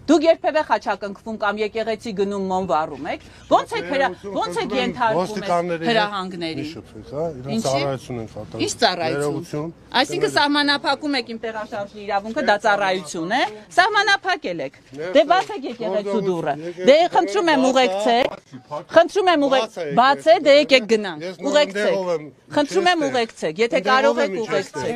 Դուք երբևէ խաչակնքվում կամ եկեղեցի գնում մոմ վառում եք, ոնց եք ենթարկվում հրահանգների։ Ինչ ծառայություն։ Այսինքն սահմանափակում եք իմ տեղաշարժի իրավունքը, դա ծառայություն է, սահմանափակել եք։ Դե բացեք եկեղեցու դուռը։ Դե խնդրում եմ ուղեկցեք, բաց է, դե եկեք գնանք, ուղեկցեք։ Խնդրում եմ ուղեկցեք, եթե կարող եք ուղեկցեք։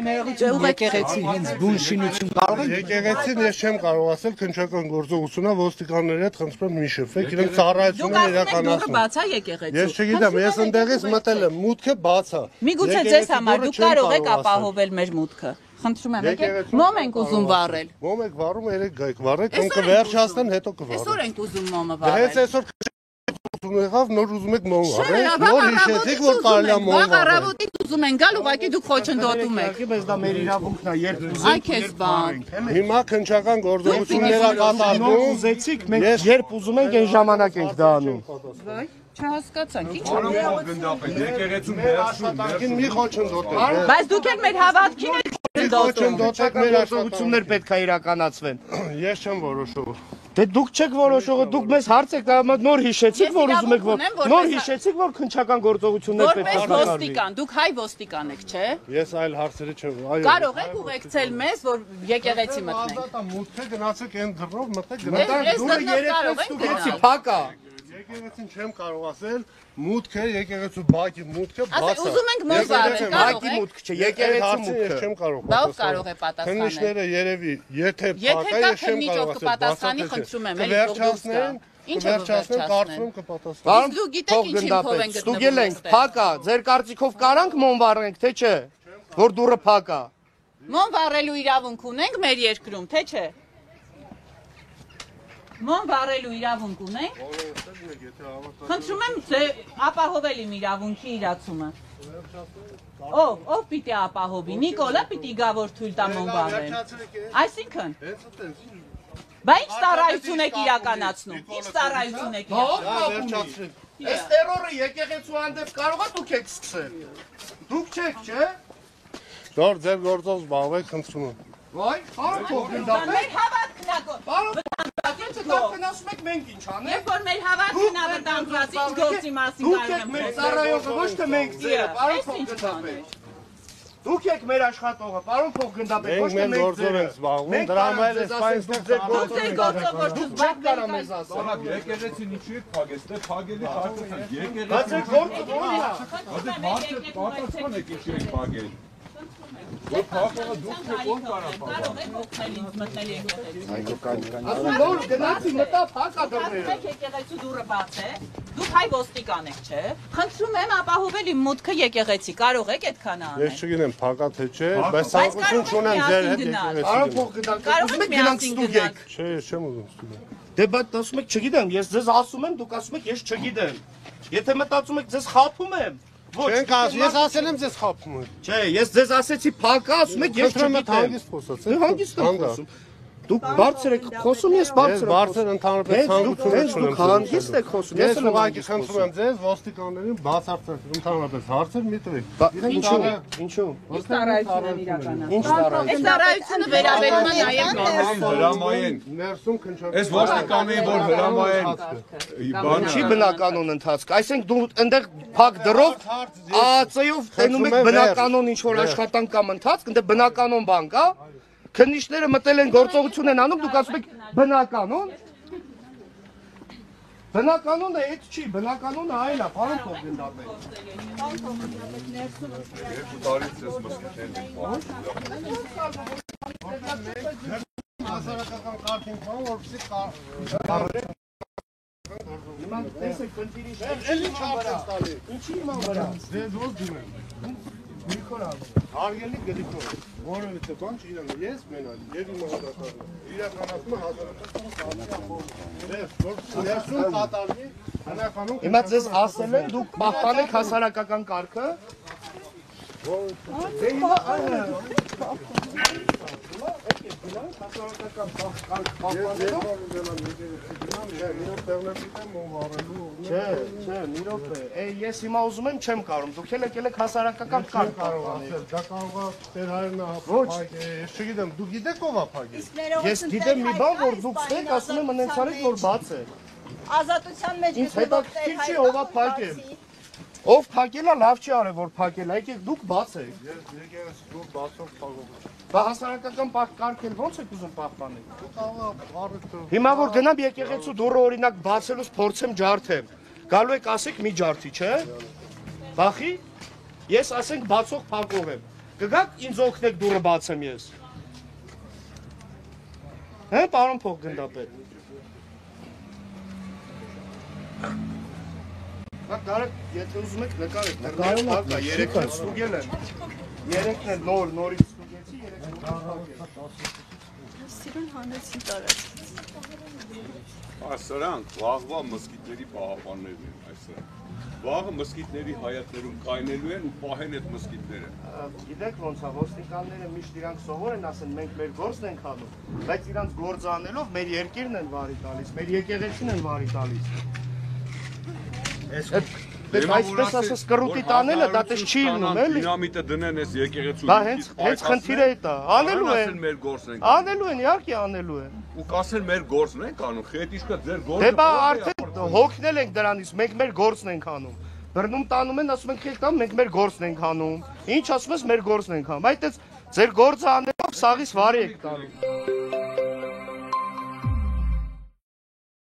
Եկեղեցի հենց բուն շինություն կարող եք։ Եկեղեցին ես չեմ կարող ասել քննչական գործողությունա ոստիկանների հետ խնդրում եմ մի շփվեք, իրենք ծառայություն են իրականացնում։ Բաց է եկեղեցու։ Ես չգիտեմ, ես ընդեղից մտել եմ, մուտքը բաց է։ Միգուցե ձեզ համար դուք կարող եք ապահովել մեր մուտքը։ Խնդրում եմ, եկեք, մոմ ենք ուզում վառել։ Մոմ եք վառում, երեք գայք վառեք, կամ կվերջացնեն, հետո կվառեք։ Այսօր ենք ուզում մոմը վառել։ Հենց այսօր եղավ, նոր ուզում եք մոմ վառել, նոր հիշեցիք, որ կարելի է մոմ վառել։ Առավոտից ուզում են գալ, ուղղակի դուք խոչընդոտում եք։ Բայց դա մեր իրավունքն է, երբ Այ քեզ բան։ Հիմա քննչական գործողություններ կատարվում, ուզեցիք, մենք երբ ուզում ենք այն ժամանակ ենք դա անում։ Վայ, չհասկացանք, ինչ եկեղեցու աշխատանքին մի խոչընդոտեք։ Բայց դուք էլ մեր հավատքին եք խոչընդոտեք, մեր Գործողություններ պետք է իրականացվեն։ Ես չեմ որոշող։ Դե դուք չեք որոշողը, դուք մեզ հարց եք տալիս, նոր հիշեցիք, որ ուզում եք, նոր հիշեցիք, որ քննչական գործողություններ պետք է որպես ոստիկան, դուք հայ ոստիկան եք, չէ։ Ես այլ հարցերի չեմ, այո։ Կարող եք ուղեկցել մեզ, որ եկեղեցի մտնենք։ Մուտքը գնացեք այն դռնով, մտեք Եկեղեցի փակ է։ Եկեղեցին չեմ կարող ասել, մուտքը եկեղեցու բակի մուտքը բաց է։ Ասեք, ուզում ենք մոմ վառել, կարող Բակի եք։ մուտք չէ, եկեղեցու մուտքը։ Ես չեմ կարող Բա ով կարող է պատասխանել։ Քննիչները երևի, եթե Եթե փակ է, կա ես չեմ քննիչ, ով կարող ասել։ կպատասխանի, խնդրում եմ, էլի Վերջացնեն, Ինչը վերջացնեն, կարծում եմ կպատասխանեն։ Բարոն Դուք գիտեք ինչի փով են ստուգել գտնվում ենք, փակ է, ձեր կարծիքով կարանք մոմ վառենք, թե չէ, որ դուռը փակ է։ Մոմ վառելու իրավունք ունենք մեր երկրում, թե չէ։ Մոմ վառելու իրավունք ունենք։ Խնդրում եմ ապահովել իմ իրավունքի իրացումը։ Ով պիտի ապահովի, Նիկոլը պիտի գա որ թույլ տա մոմ վառել։ Այսինքն Բա ինչ ծառայություն եք իրականացնում։ Ինչ ծառայություն եք իրականացնում։ Այս տերորը եկեղեցու հանդեպ կարող է դուք եք սկսել։ Դուք չեք, չէ։ Դոր ձեր գործով զբաղվեք, խնդրում եմ։ Վայ, բարոն փոխգնդապետ։ Մեր հավատքն է։ Բարոն փոխգնդապետ, դուք ասում եք մենք ինչ անենք։ Երբ որ մեր հավատքն է վտանգված, ինչ գործի մասին Դուք կարող եք եմ մեր ծառայողը, ոչ թե մենք ձերը, բարոն փոխգնդապետ։ Դուք եք մեր աշխատողը, բարոն փոխգնդապետ, ոչ թե մենք ձերը։ Մենք դրա համար էլ սպայստեղ Ձեր գործով որ չկարա մեզ ասել։ Սրանք եկեղեցին ինչու եք փագես, դե փագելի հարցը եկեղեցին։ Բայց այդ գործը ո՞րն է։ Դե մարդը պատասխան եք ինչու եք փագել։ Որ փախողը դուք եք ով կարա փագել։ կարող եք օգնել ինձ մտնել եկեղեցի։ Ասում նոր գնացի մտա փակա դռները։ Եկեղեցու դուռը բաց է։ Դուք հայ ոստիկան եք, չէ։ Խնդրում եմ ապահովել իմ մուտքը եկեղեցի։ Կարող եք այդքան անել։ Ես չգիտեմ փակա թե չէ, բայց ցանկություն չունեմ ձեր հետ եկեղեցի։ Բարոն փոխգնդապետ, Կարող ուզում եք եք գնանք միասին ստուգեք։ Չէ, ես չեմ ուզում ստուգել։ Դե բայց ասում եք չգիտեմ, ես ձեզ ասում եմ, դուք ասում եք ես չգիտեմ։ Եթե մտածում եք ձեզ խափում եմ, ոչ։ Չենք ասում, ես ասել եմ ձեզ խափում եմ։ Չէ, ես ձեզ ասեցի փակա, ասում եք ես չգիտեմ։ Հանգիստ խոսացեք։ Դե հանգիստ եմ խոսում։ Դուք բարձր եք խոսում, ես բարձր եմ։ Բարձր ընդհանրապես ցանկություն չունեմ։ Դուք հանգիստ եք խոսում։ Ես ուղղակի խնդրում եմ ձեզ ոստիկաններին բացարձակ ընդհանրապես հարցեր մի տվեք։ Ինչու՞։ Ինչ ծառայություն են իրականացնում։ Ինչ ծառայություն։ Այս ծառայությունը վերաբերում է նաև Հրամայեն։ Ներսում քննչական։ Այս ոստիկաններին որ հրամայեն բան Չի բնականոն ընթացք։ Այսինքն դու այնտեղ փակ դրով ԱԱՑ-ով տենում եք բնականոն ինչ որ աշխատանք կամ ընթացք, այնտեղ բնականոն բան կա։ Քննիչները մտել են գործողություն են անում, դուք ասում եք բնականոն։ Բնականոնը այդ չի, բնականոնը այլ է, բարոն փոխգնդապետ։ տարից ես մսկիթել եմ։ Հասարակական կարգին բան, որպեսզի Իման տեսեք քննիրի էլի չարցես տալի։ ինչի իման վրա։ Ձեզ ո՞ր դիմեմ։ Նիկոլա։ Հարգելի գլիքով, որովհետև բան չգիտեմ, ես մենալ եւ իմ հավատալը։ Իրականացումը հասարակական ներսում կատարվի հնարավորություն։ Հիմա ձեզ ասել են դուք պահպանեք հասարակական կարգը։ Դե հիմա մի րոպե, ես հիմա ուզում եմ չեմ կարում, դուք էլ եկել եք հասարակական կարգ պահպանել։ Դա կարող է տեր հայրենը հապաղ, ես չգիտեմ, դու գիտեք ով է փակել։ Ես գիտեմ մի բան, որ դուք ստեք, ասում եմ ընեցարեք, որ բաց է։ Ազատության մեջ Ինձ հետաքրքիր չի ով է փակել։ Ով փակել է, լավ չի արել, որ փակել է, եկեք դուք բաց եք։ Ես եկեղեցի դուք բացող փակող։ Բա հասարակական կարգ էլ ո՞նց եք ուզում պահպանել։ Դու կարող է առիթը։ Հիմա որ գնամ եկեղեցու դուռը օրինակ բացելուց փորձեմ ջարդեմ։ Գալու եք ասեք մի ջարդի, չէ՞։ Բախի։ Ես ասենք բացող փակող եմ։ Կգաք ինձ օգնեք դուռը բացեմ ես։ Հա, պարոն փոխգնդապետ։ Բա կարեք, եթե ուզում եք նկարեք, նկարել հակա, երեքն էլ ստուգել եմ։ Երեքն էլ նորից ստուգեցի, երեքն էլ Սիրուն հանեցին տարած։ Սրանք վաղվա մսկիթների պահապաններն են այսօր։ Վաղը մսկիթների հայատներում կայնելու են ու պահեն այդ մսկիթները։ Գիտեք ոնց է, ոստիկանները միշտ իրանք սովոր են ասեն, մենք մեր գործն ենք անում, բայց իրանք գործ անելով մեր երկիրն են վարի տալիս, մեր եկեղեցին են վարի տալիս։ Այսպես ասած կռուտի տանելը դա տես չի լինում, էլի։ Դինամիտը դնեն այս եկեղեցու։ Բա հենց խնդիրը է դա, անելու են։ Մեր գործն ենք։ Անելու են, իհարկե անելու են։ Ու կասեն մեր գործն ենք անում, խետիշկը ձեր գործը։ Դե բա արդեն հոգնել ենք դրանից, մենք մեր գործն ենք անում։ Բռնում տանում են, ասում ենք խելքամ, մենք մեր գործն ենք անում։ Ինչ ասում ես, մեր գործն ենք անում։ Այդ ձեր գործը անելով սաղից վարի եք տանում։